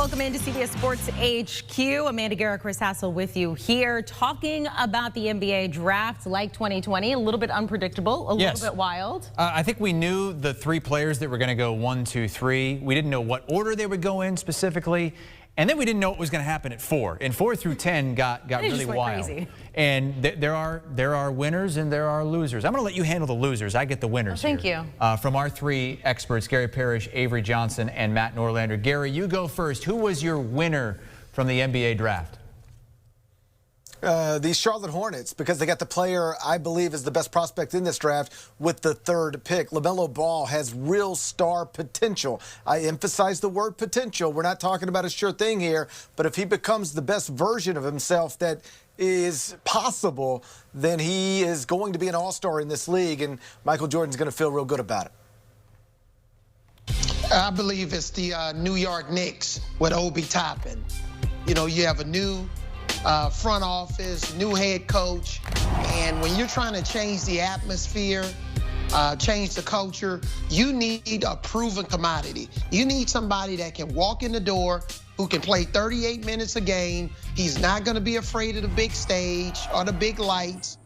Welcome into CBS Sports HQ. Amanda Guerra, Chris Hassel with you here, talking about the NBA draft like 2020. A little bit unpredictable, a little bit wild. I think we knew the three players that were going to go 1, 2, 3. We didn't know what order they would go in specifically. And then we didn't know what was going to happen at 4. And 4 through 10 got really wild. Crazy. And there are winners and there are losers. I'm going to let you handle the losers. I get the winners. Thank you. From our three experts, Gary Parrish, Avery Johnson, and Matt Norlander. Gary, you go first. Who was your winner from the NBA draft? The Charlotte Hornets, because they got the player I believe is the best prospect in this draft with the 3rd pick. LaMelo Ball has real star potential. I emphasize the word potential. We're not talking about a sure thing here, but if he becomes the best version of himself that is possible, then he is going to be an all-star in this league, and Michael Jordan's going to feel real good about it. I believe it's the New York Knicks with Obi Toppin. You know, you have a new front office, new head coach, and when you're trying to change the atmosphere, change the culture, you need a proven commodity. You need somebody that can walk in the door, who can play 38 minutes a game. He's not going to be afraid of the big stage or the big lights.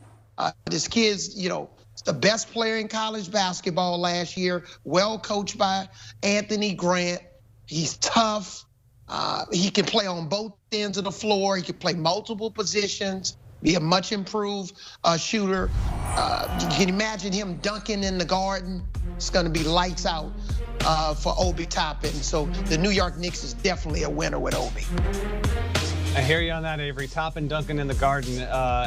This kid's, you know, the best player in college basketball last year, well coached by Anthony Grant. He's tough. He can play on both ends of the floor. He can play multiple positions, be a much improved shooter. You can imagine him dunking in the Garden. It's going to be lights out for Obi Toppin. So the New York Knicks is definitely a winner with Obi. I hear you on that, Avery. Toppin dunking in the Garden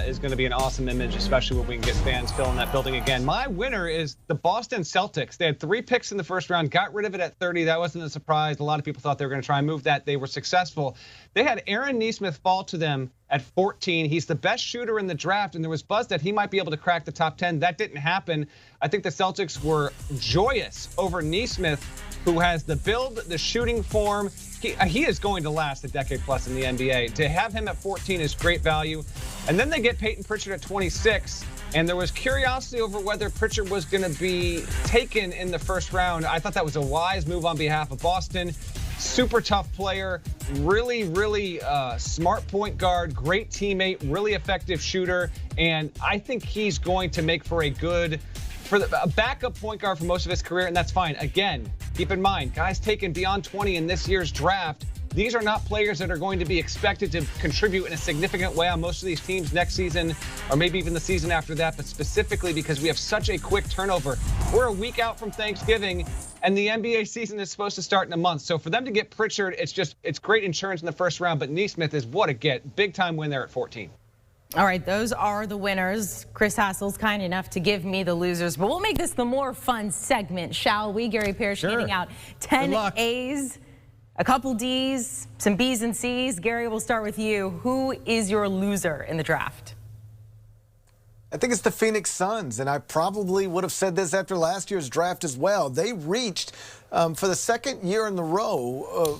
is going to be an awesome image, especially when we can get fans filling that building again. My winner is the Boston Celtics. They had 3 picks in the first round, got rid of it at 30. That wasn't a surprise. A lot of people thought they were going to try and move that. They were successful. They had Aaron Nesmith fall to them at 14. He's the best shooter in the draft, and there was buzz that he might be able to crack the top 10. That didn't happen. I think the Celtics were joyous over Nesmith, who has the build, the shooting form. He is going to last a decade plus in the NBA. To have him at 14 is great value. And then they get Peyton Pritchard at 26. And there was curiosity over whether Pritchard was going to be taken in the first round. I thought that was a wise move on behalf of Boston. Super tough player, really smart point guard, great teammate, really effective shooter. And I think he's going to make for a backup point guard for most of his career, and that's fine. Again, keep in mind, guys taken beyond 20 in this year's draft, these are not players that are going to be expected to contribute in a significant way on most of these teams next season, or maybe even the season after that, but specifically because we have such a quick turnover. We're a week out from Thanksgiving, and the NBA season is supposed to start in a month. So for them to get Pritchard, it's great insurance in the first round, but Nesmith is what a get. Big time win there at 14. All right, those are the winners. Chris Hassel's kind enough to give me the losers, but we'll make this the more fun segment, shall we? Gary Parrish handing out 10 A's, a couple D's, some B's and C's. Gary, we'll start with you. Who is your loser in the draft? I think it's the Phoenix Suns, and I probably would have said this after last year's draft as well. They reached for the 2nd year in a row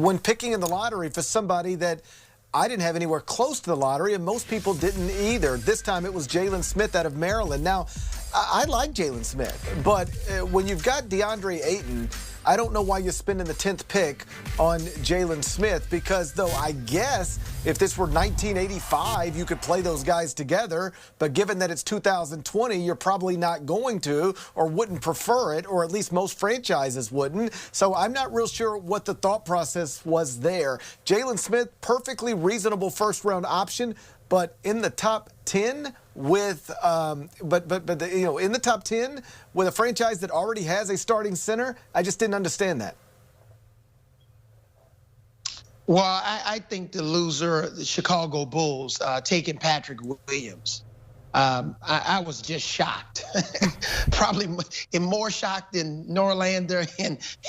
when picking in the lottery for somebody that I didn't have anywhere close to the lottery, and most people didn't either. This time it was Jalen Smith out of Maryland. Now, I like Jalen Smith, but when you've got DeAndre Ayton, I don't know why you're spending the 10th pick on Jalen Smith, because though I guess if this were 1985, you could play those guys together. But given that it's 2020, you're probably not going to, or wouldn't prefer it, or at least most franchises wouldn't. So I'm not real sure what the thought process was there. Jalen Smith, perfectly reasonable first-round option, but in the top 10 with in the top 10 with a franchise that already has a starting center, I just didn't understand that. Well, I think the loser, the Chicago Bulls, taking Patrick Williams. I was just shocked, probably more shocked than Norlander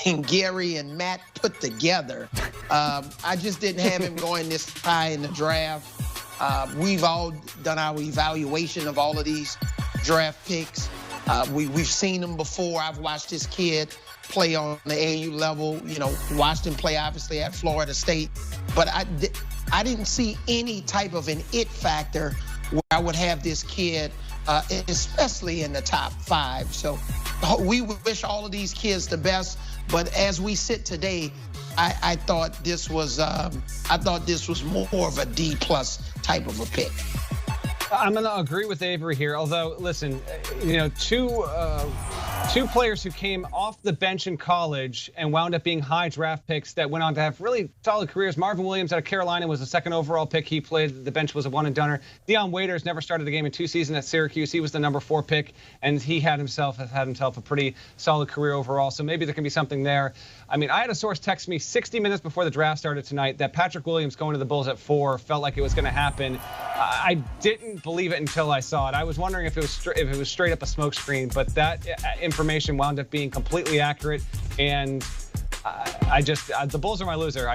and Gary and Matt put together. I just didn't have him going this high in the draft. We've all done our evaluation of all of these draft picks. We've seen them before. I've watched this kid play on the AAU level, you know, watched him play obviously at Florida State. But I didn't see any type of an it factor where I would have this kid, especially in the top 5. So we wish all of these kids the best. But as we sit today, I thought this was more of a D+ type of a pick. I'm going to agree with Avery here. Although, listen, you know, two players who came off the bench in college and wound up being high draft picks that went on to have really solid careers. Marvin Williams out of Carolina was the 2nd overall pick. He played, the bench was a one-and-doner. Deion Waiters never started the game in 2 seasons at Syracuse. He was the number 4 pick, and he had himself a pretty solid career overall. So maybe there can be something there. I mean, I had a source text me 60 minutes before the draft started tonight that Patrick Williams going to the Bulls at 4 felt like it was going to happen. I didn't believe it until I saw it. I was wondering if it was straight up a smokescreen, but that information wound up being completely accurate. And the Bulls are my loser.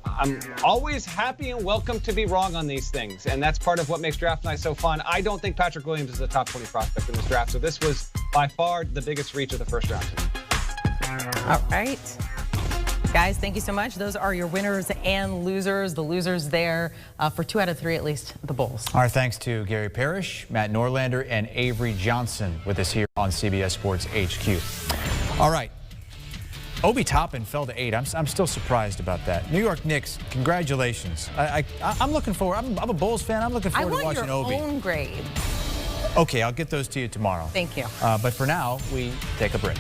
I'm always happy and welcome to be wrong on these things, and that's part of what makes draft night so fun. I don't think Patrick Williams is a top 20 prospect in this draft, so this was by far the biggest reach of the first round. All right. Guys, thank you so much. Those are your winners and losers. The losers there for 2 out of 3, at least, the Bulls. Our thanks to Gary Parrish, Matt Norlander, and Avery Johnson with us here on CBS Sports HQ. All right. Obi Toppin fell to 8. I'm still surprised about that. New York Knicks, congratulations. I'm looking forward. I'm a Bulls fan. I'm looking forward to watching Obi. I want your own grade. Okay, I'll get those to you tomorrow. Thank you. But for now, we take a break.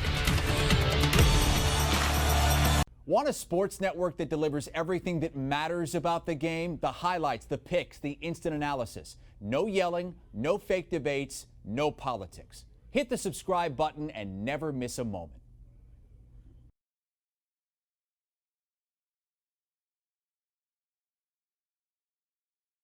Want a sports network that delivers everything that matters about the game? The highlights, the picks, the instant analysis. No yelling, no fake debates, no politics. Hit the subscribe button and never miss a moment.